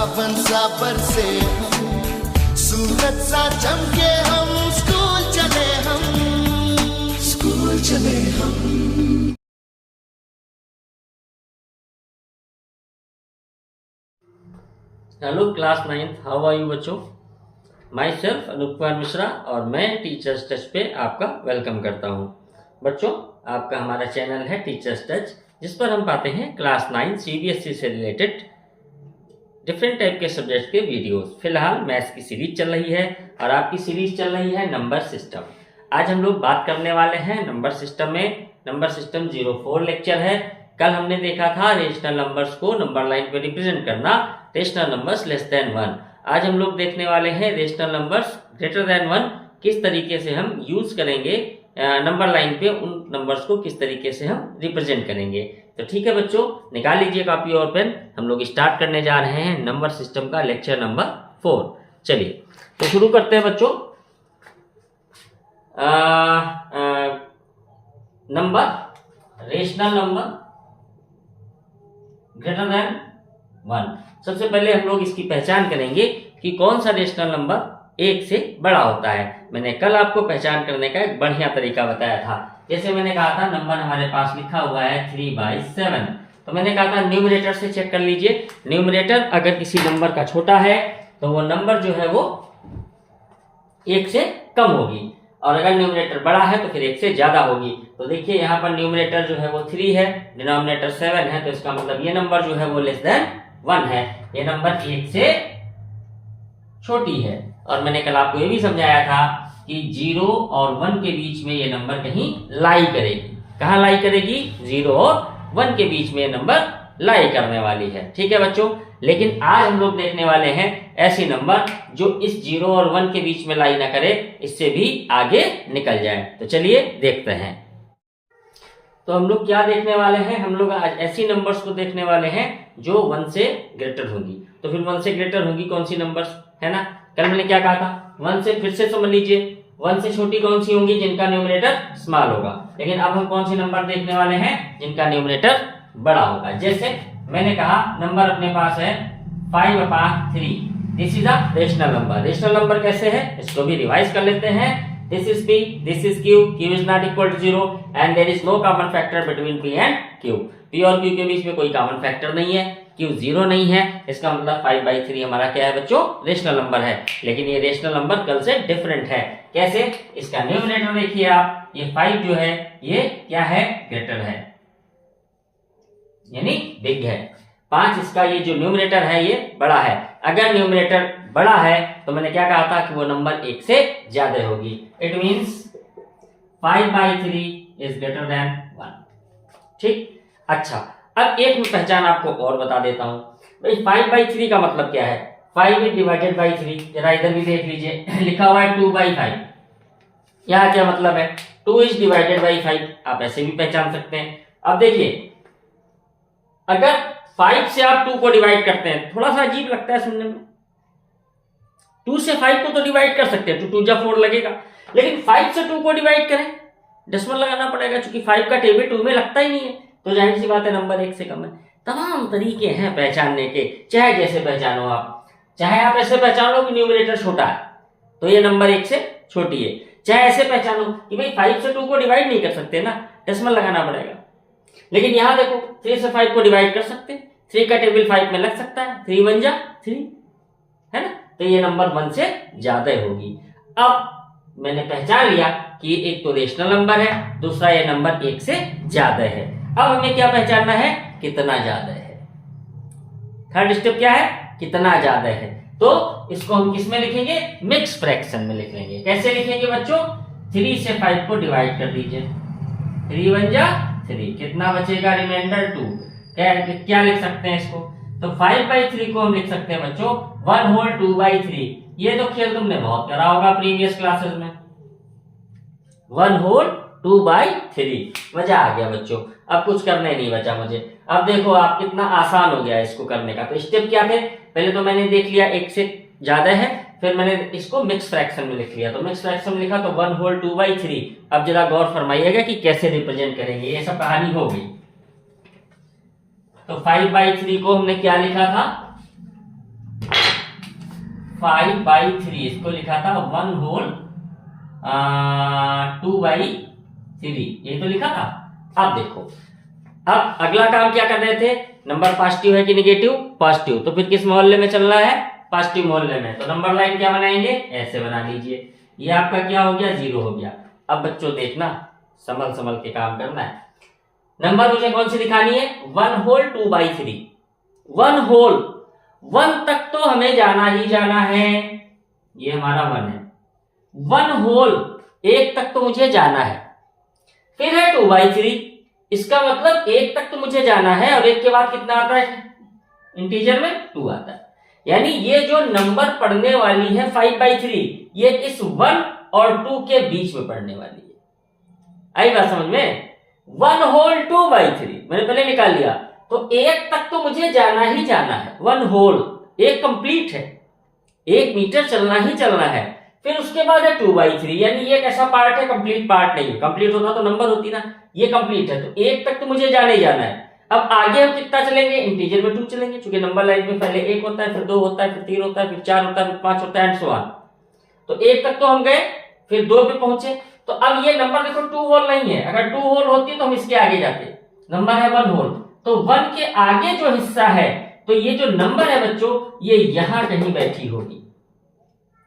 सावन सा बरसे सूरज सा चमके हम स्कूल चले हम। Hello class 9th, how are you बच्चों। माई सेल्फ अनूप कुमार मिश्रा और मैं टीचर्स टच पे आपका वेलकम करता हूँ। बच्चों, आपका हमारा चैनल है टीचर्स टच, जिस पर हम पाते हैं क्लास 9 CBSE से रिलेटेड डिफरेंट टाइप के सब्जेक्ट के वीडियोस। फिलहाल मैथ्स की सीरीज चल रही है और आपकी सीरीज चल रही है नंबर सिस्टम। आज हम लोग बात करने वाले हैं नंबर सिस्टम में। नंबर सिस्टम 04 लेक्चर है। कल हमने देखा था रेशनल नंबर्स को नंबर लाइन पे रिप्रेजेंट करना, रेशनल नंबर्स लेस देन 1। आज हम लोग देखने वाले हैं रेशनल नंबर्स ग्रेटर देन 1 किस तरीके से हम यूज करेंगे, नंबर लाइन पे उन नंबर्स को किस तरीके से हम रिप्रेजेंट करेंगे। तो ठीक है बच्चों, निकाल लीजिए कॉपी और पेन। हम लोग स्टार्ट करने जा रहे हैं नंबर सिस्टम का लेक्चर नंबर 4। चलिए तो शुरू करते हैं बच्चों। Number rational number greater than 1। सबसे पहले हम लोग इसकी पहचान करेंगे कि कौन सा रेशनल नंबर 1 से बड़ा होता है। मैंने कल आपको पहचान करने का एक बढ़िया तरीका बताया था। जैसे मैंने कहा था नंबर हमारे पास लिखा हुआ है 3/7, तो मैंने कहा था न्यूमरेटर से चेक कर लीजिए। न्यूमरेटर अगर किसी नंबर का छोटा है तो वो नंबर जो है वो 1 से कम होगी, और अगर न्यूमरेटर बड़ा है तो फिर 1 से ज्यादा होगी। तो देखिए यहाँ पर न्यूमरेटर जो है वो 3 है, डिनोमिनेटर 7 है, तो इसका मतलब ये नंबर जो है वो लेस देन 1 है। ये नंबर 1 से छोटी है। और मैंने कल आपको ये भी समझाया था कि 0 और 1 के बीच में ये नंबर कहीं लाई करेगी। कहाँ लाई करेगी? 0 और 1 के बीच में ये नंबर लाई करने वाली है। ठीक है बच्चों, लेकिन आज हम लोग देखने वाले हैं ऐसी नंबर जो इस 0 और 1 के बीच में लाई ना करे, इससे भी आगे निकल जाए। तो चलिए देखते हैं। तो हम लोग क्या देखने वाले हैं? हम लोग आज ऐसी नंबर्स को देखने वाले हैं जो 1 से ग्रेटर होगी। तो फिर 1 से ग्रेटर होगी कौन सी नंबर्स, है ना। कल मैंने क्या कहा था? 1 से फिर से समझ लीजिए, 1 से छोटी कौन सी होंगी? जिनका न्यूमरेटर स्मॉल होगा। लेकिन अब हम कौन सी नंबर देखने वाले हैं? जिनका न्यूमरेटर बड़ा होगा। जैसे मैंने कहा नंबर अपने पास है 5/3। This is a rational number. Rational number कैसे है इसको भी रिवाइज कर लेते हैं। This is P, this is Q, Q is not equal to 0 and there is no common factor between P and Q। P और Q के बीच में कोई कॉमन फैक्टर नहीं है, Q 0 नहीं है। इसका मतलब 5/3 हमारा क्या है बच्चों? रेशनल नंबर है। लेकिन ये रेशनल नंबर कल से डिफरेंट है। कैसे? इसका न्यूमरेटर देखिए आप, ये 5 जो है ये क्या है? ग्रेटर है, यानी बिग है। 5 इसका ये जो न्यूमरेटर है ये बड़ा है। अगर न्यूमरेटर बड़ा है तो मैंने क्या कहा था कि वो नंबर 1 से ज्यादा होगी। It means 5/3 is greater than 1। ठीक, अच्छा अब एक मैं पहचान आपको और बता देता हूं भाई। 5/3 का मतलब क्या है? 5 इज डिवाइडेड बाई 3। जरा इधर भी देख लीजिए, लिखा हुआ है 2/5। यहां क्या मतलब है? 2 इज डिवाइडेड बाई 5। आप ऐसे भी पहचान सकते हैं। अब देखिए, अगर 5 से आप 2 को डिवाइड करते हैं, थोड़ा सा अजीब लगता है सुनने में। 2 से 5 को तो डिवाइड कर सकते हैं, 2 2 4 लगेगा। लेकिन 5 से 2 को डिवाइड करें, डेसिमल लगाना पड़ेगा, क्योंकि 5 का टेबल 2 में लगता ही नहीं है। तो जाहिर सी बात है नंबर 1 से कम है। तमाम तरीके हैं पहचानने के, चाहे जैसे पहचानो आप। चाहे आप ऐसे पहचान लो कि न्यूमरेटर छोटा है तो ये नंबर 1 से छोटी है, चाहे ऐसे पहचानो कि भाई 5 से 2 को डिवाइड नहीं कर सकते ना, डेसिमल लगाना पड़ेगा। लेकिन यहां देखो 3 से 5 को डिवाइड कर सकते हैं, 3 का टेबल 5 में लग सकता है, 3 1 जा 3, है ना। तो ये नंबर 1 से ज्यादा होगी। अब मैंने पहचान लिया कि एक तो रेशनल नंबर है, दूसरा ये नंबर 1 से ज्यादा है। अब हमें क्या पहचानना है? कितना ज्यादा है। थर्ड स्टेप क्या है? कितना ज्यादा है। तो इसको हम किस में लिखेंगे? मिक्स फ्रैक्शन में लिख लेंगे। कैसे लिखेंगे बच्चों? 3 से 5 को डिवाइड कर दीजिए, 3 1 जा 3, कितना बचेगा? रिमाइंडर 2। क्या लिख सकते हैं इसको? तो 5/3 को हम लिख सकते हैं बच्चों 1 होल 2/3। ये तो खेल तुमने बहुत करा होगा प्रीवियस क्लासेस में। 1 होल 2/3। मजा आ गया बच्चों, अब कुछ करना ही नहीं बचा मुझे। अब देखो आप, कितना आसान हो गया इसको करने का। तो स्टेप क्या थे? पहले तो मैंने देख लिया 1 से ज्यादा है, फिर मैंने इसको मिक्स फ्रैक्शन में लिख लिया। तो मिक्स फ्रैक्शन में लिखा तो 1 होल 2/3। अब जरा गौर फरमाइएगा कि कैसे रिप्रेजेंट करेंगे। ये सब कहानी हो गई। तो 5/3 को हमने क्या लिखा था? 5/3, इसको लिखा था 1 होल 2/3, ये तो लिखा था। अब देखो, अब अगला काम क्या कर रहे थे, नंबर पॉजिटिव है कि निगेटिव, पॉजिटिव, तो फिर किस मोहल्ले में चलना है, पॉजिटिव मोहल्ले में। तो नंबर लाइन क्या बनाएंगे, ऐसे बना लीजिए, ये आपका क्या हो गया, 0 हो गया। अब बच्चों देखना, संभल संभल के काम करना है। नंबर मुझे कौन सी दिखानी है, 1 होल 2/3, 1 होल, 1 तक तो हमें जाना ही जाना है, ये हमारा 1 है, 1 होल 1 तक तो मुझे जाना है। फिर है 2/3, इसका मतलब 1 तक तो मुझे जाना है, और 1 के बाद कितना आता है, इंटीजर में 2 आता है। यानी ये जो नंबर पढ़ने वाली है 5/3, ये इस 1 और 2 के बीच में पढ़ने वाली है। आई बात समझ में, 1 होल 2/3 मैंने पहले निकाल लिया, तो 1 तक तो मुझे जाना ही जाना है, 1 होल, 1 कंप्लीट है, 1 मीटर चलना ही चलना है। फिर उसके बाद है 2/3, यानी ये कैसा पार्ट है, कंप्लीट पार्ट नहीं है, कंप्लीट होता तो नंबर होती ना, ये कंप्लीट है, तो 1 तक तो मुझे जाना ही जाना है। अब आगे हम कितना चलेंगे, इंटीजर में 2 चलेंगे, क्योंकि नंबर लाइन में पहले 1 होता है, फिर 2 होता है, फिर 3 होता है, फिर 4 होता है, फिर 5 होता है, एंड सो ऑन। तो 1 तक तो हम गए, फिर 2 पे पहुंचे। तो अब ये नंबर देखो 2 होल नहीं है, अगर 2 होल होती तो हम इसके आगे जाते, नंबर है 1 होल, तो 1 के आगे जो हिस्सा है, तो ये जो नंबर है बच्चों, ये यहां कहीं बैठी होगी,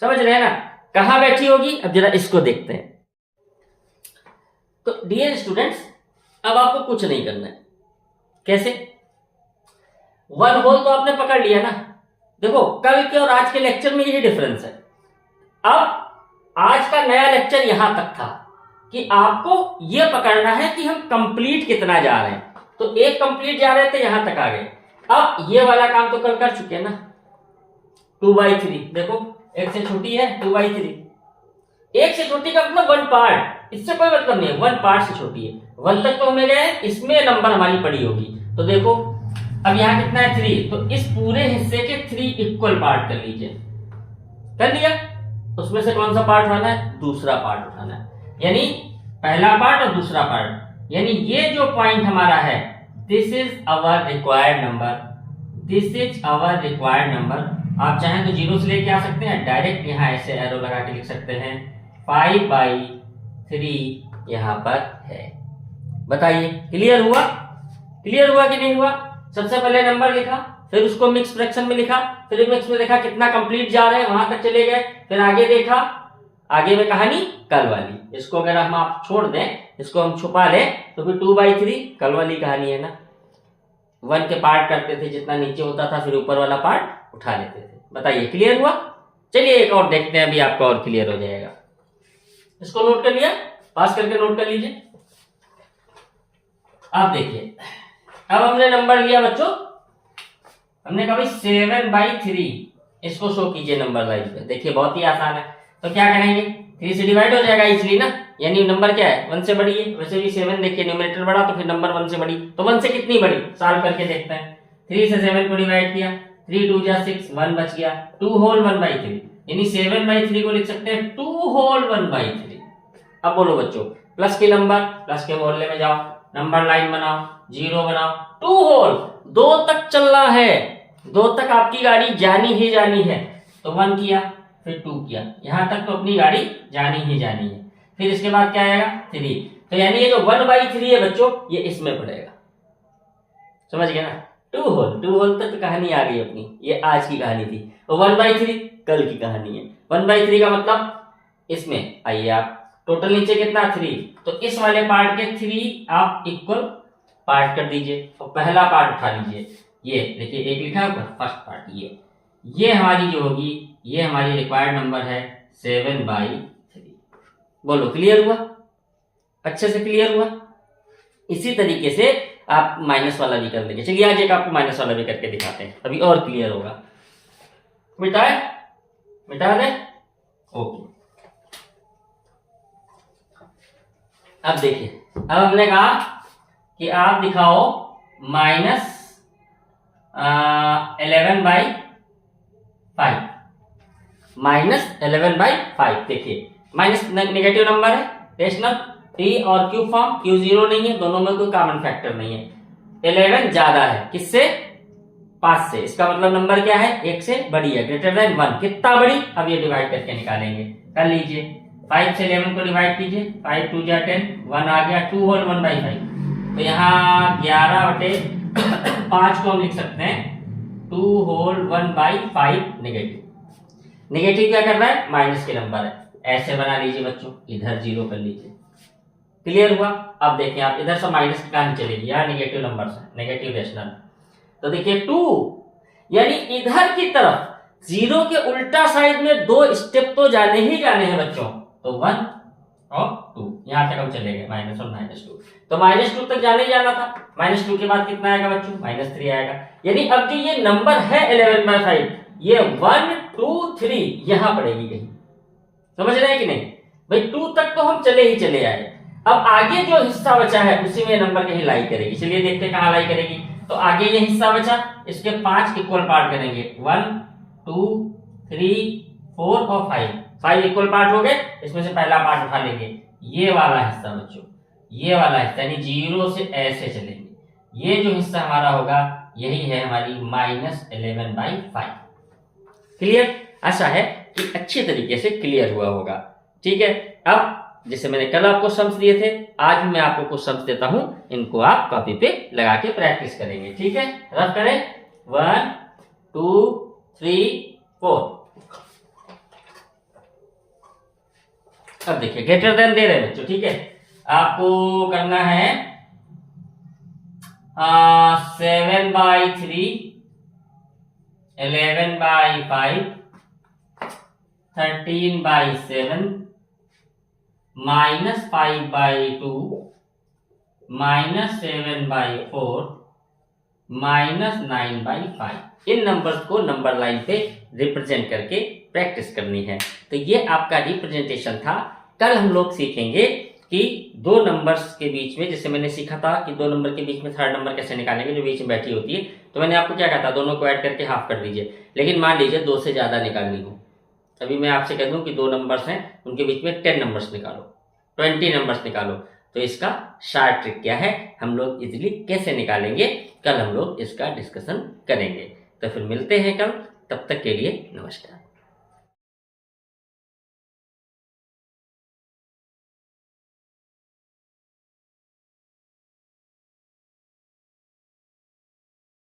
समझ रहे हैं ना, कहां बैठी होगी। अब जरा इसको देखते हैं। तो डियर स्टूडेंट्स, अब आपको कुछ नहीं करना है, कैसे, 1 होल तो आपने पकड़ लिया ना। देखो कल के और आज के लेक्चर में यही डिफरेंस है। अब आज का नया लेक्चर यहां तक था कि आपको यह पकड़ना है कि हम कंप्लीट कितना जा रहे हैं, तो 1 कंप्लीट जा रहे थे, यहां तक आ गए। अब ये वाला काम तो कल कर चुके हैं ना, 2/3, देखो 1 से छोटी है 2/3, 1 से छोटी का मतलब 1 पार्ट, इससे कोई मतलब नहीं है, 1 पार्ट से छोटी है, 1 तक तो हमें गए, इसमें नंबर हमारी पड़ी होगी। तो देखो अब यहां कितना है 3, तो इस पूरे हिस्से के 3 इक्वल पार्ट कर लीजिए, कर लिया। उसमें से कौन सा पार्ट उठाना है, दूसरा पार्ट उठाना है, यानी पहला पार्ट और दूसरा पार्ट, यानी ये जो पॉइंट हमारा है, this is our required number, this is our required number. आप चाहें तो 0 से लेके आ सकते हैं, डायरेक्ट यहां ऐसे एरो लगा के लिख सकते हैं, 5/3 यहां पर है। बताइए क्लियर हुआ, क्लियर हुआ कि नहीं हुआ। सबसे पहले नंबर लिखा, फिर उसको मिक्स फ्रैक्शन में लिखा, फिर मिक्स में देखा कितना कंप्लीट जा रहे हैं, वहां तक चले गए, फिर आगे देखा, आगे में कहानी कल वाली। इसको अगर हम आप छोड़ दें, इसको हम छुपा लें, तो फिर 2/3 कल वाली कहानी है ना, 1 के पार्ट करते थे, जितना नीचे होता था फिर ऊपर वाला पार्ट उठा लेते थे। बताइए क्लियर हुआ। चलिए एक और देखते हैं, अभी आपका और क्लियर हो जाएगा। इसको नोट कर लिया, पास करके नोट कर लीजिए। अब देखिए, अब हमने नंबर लिया बच्चों, हमने कहा भाई 7/3, इसको शो कीजिए नंबर लाइन पे। देखिए बहुत ही आसान है, तो क्या करेंगे, 3 से डिवाइड हो जाएगा इजीली ना, यानी नंबर क्या है 1 से बड़ी है। वैसे भी 7 देखिए न्यूमरेटर बड़ा, तो फिर नंबर 1 से बड़ी, तो 1 से कितनी बड़ी, सॉल्व करके देखते हैं। 3 से 7 को डिवाइड किया, 3 2 जा 6, 1 बच गया, 2 होल 1/3, यानी 7/3 को लिख सकते हैं 2 होल 1/3। अब बोलो बच्चों, प्लस के नंबर, प्लस के मोहल्ले में जाओ, नंबर लाइन बनाओ, 0 बनाओ, 2 होल 2 तक चलना है, 2 तक आपकी गाड़ी जानी ही जानी है, तो 1 किया, फिर 2 किया, यहां तक तो अपनी गाड़ी जानी ही जानी है। फिर इसके बाद क्या आएगा 3, तो यानी ये जो 1/3 है बच्चों, ये इसमें पड़ेगा, समझ गए ना। 2 होल तक तो कहानी आ गई अपनी, ये आज की कहानी थी, और 1/3 कल की कहानी है। 1/3 का मतलब इसमें आइए आप, टोटल नीचे कितना 3, तो इस वाले पार्ट के 3 आप इक्वल पार्ट कर दीजिए, और पहला पार्ट उठा लीजिए। ये देखिए एक लिखा है ऊपर, फर्स्ट पार्ट, ये हमारी जो होगी, ये हमारी रिक्वायर्ड नंबर है 7/3। बोलो क्लियर हुआ, अच्छे से क्लियर हुआ। इसी तरीके से आप माइनस वाला भी कर लेंगे। चलिए आज एक आपको माइनस वाला भी करके दिखाते हैं, अभी और क्लियर होगा। मिटाए, मिटा दे, ओके। अब देखिए, अब हमने कहा कि आप दिखाओ -11/5, -11/5। देखिए माइनस नेगेटिव नंबर है, रेशनल, टी और क्यू फॉर्म, क्यू 0 नहीं है, दोनों में कोई कॉमन फैक्टर नहीं है। 11 ज्यादा है किससे, 5 से, इसका मतलब नंबर क्या है, 1 से बड़ी है, ग्रेटर देन 1। कितना बड़ी, अब ये डिवाइड करके निकालेंगे। कर लीजिए, 5 से 11 को डिवाइड कीजिए, 5 2 जा 10, 1 आ गया, 2 होल 1/5। तो यहाँ 11/5 को हम लिख सकते हैं 2 होल 1/5 नेगेटिव। नेगेटिव क्या कर रहा है, माइनस के नंबर है, ऐसे बना लीजिए बच्चों, इधर 0 कर लीजिए। क्लियर हुआ। अब देखिए आप इधर से माइनस कहां चलेगी, यहाँ नेगेटिव नंबर है, नेगेटिव रेशनल। तो देखिए 2, यानी इधर की तरफ 0 के उल्टा साइड में 2 स्टेप तो जाने ही जाने हैं बच्चों। तो 1 और 2, यहां तक हम चले गए, -1 -2। तो -2 तक जाने ही जाना था। -2 के बाद कितना आएगा बच्चों, -3 आएगा। यानी अब जो ये नंबर है 11/5, ये 1 2 3 यहां पड़ेगी कहीं। समझ रहे हैं कि नहीं भाई, 2 तक तो हम चले ही चले आए। अब आगे जो हिस्सा बचा है उसी में नंबर कहीं लाई करेगी। चलिए देखते हैं कहां लाई करेगी। तो आगे ये हिस्सा बचा, इसके 5 इक्वल पार्ट करेंगे, 1 2 3 4 और 5 इक्वल पार्ट हो गए। इसमें से पहला पार्ट उठा लेंगे, ये वाला हिस्सा बच्चों, ये वाला हिस्सा, यानी 0 से ऐसे चलेंगे। ये जो हिस्सा हमारा होगा यही है हमारी -11/5। क्लियर। आशा है कि अच्छे तरीके से क्लियर हुआ होगा। ठीक है। अब जैसे मैंने कल आपको सम्स दिए थे, आज मैं आपको कुछ सम्स देता हूं, इनको आप कॉपी पे लगा के प्रैक्टिस करेंगे। ठीक है, रफ करें। 1 2 3 4। अब देखिए ग्रेटर देन दे रहे हैं बच्चों। ठीक है, आपको करना है 7/3, 11/5, 13/7, -5/2, -7/4, -9/5। इन नंबर्स को नंबर लाइन पे रिप्रेजेंट करके प्रैक्टिस करनी है। तो ये आपका रिप्रेजेंटेशन था। कल हम लोग सीखेंगे कि 2 नंबर्स के बीच में, जैसे मैंने सीखा था कि 2 नंबर के बीच में थर्ड नंबर कैसे निकालेंगे जो बीच में बैठी होती है। तो मैंने आपको क्या कहा था, दोनों को ऐड करके हाफ कर दीजिए। लेकिन मान लीजिए 2 से ज्यादा निकालनी हो, अभी मैं आपसे कह दूं कि 2 नंबर्स हैं, उनके बीच में 10 नंबर्स निकालो, 20 नंबर्स निकालो। तो इसका शार्ट ट्रिक क्या है, हम लोग इजीली कैसे निकालेंगे, कल हम लोग इसका डिस्कशन करेंगे। तो फिर मिलते हैं कल, तब तक के लिए नमस्कार।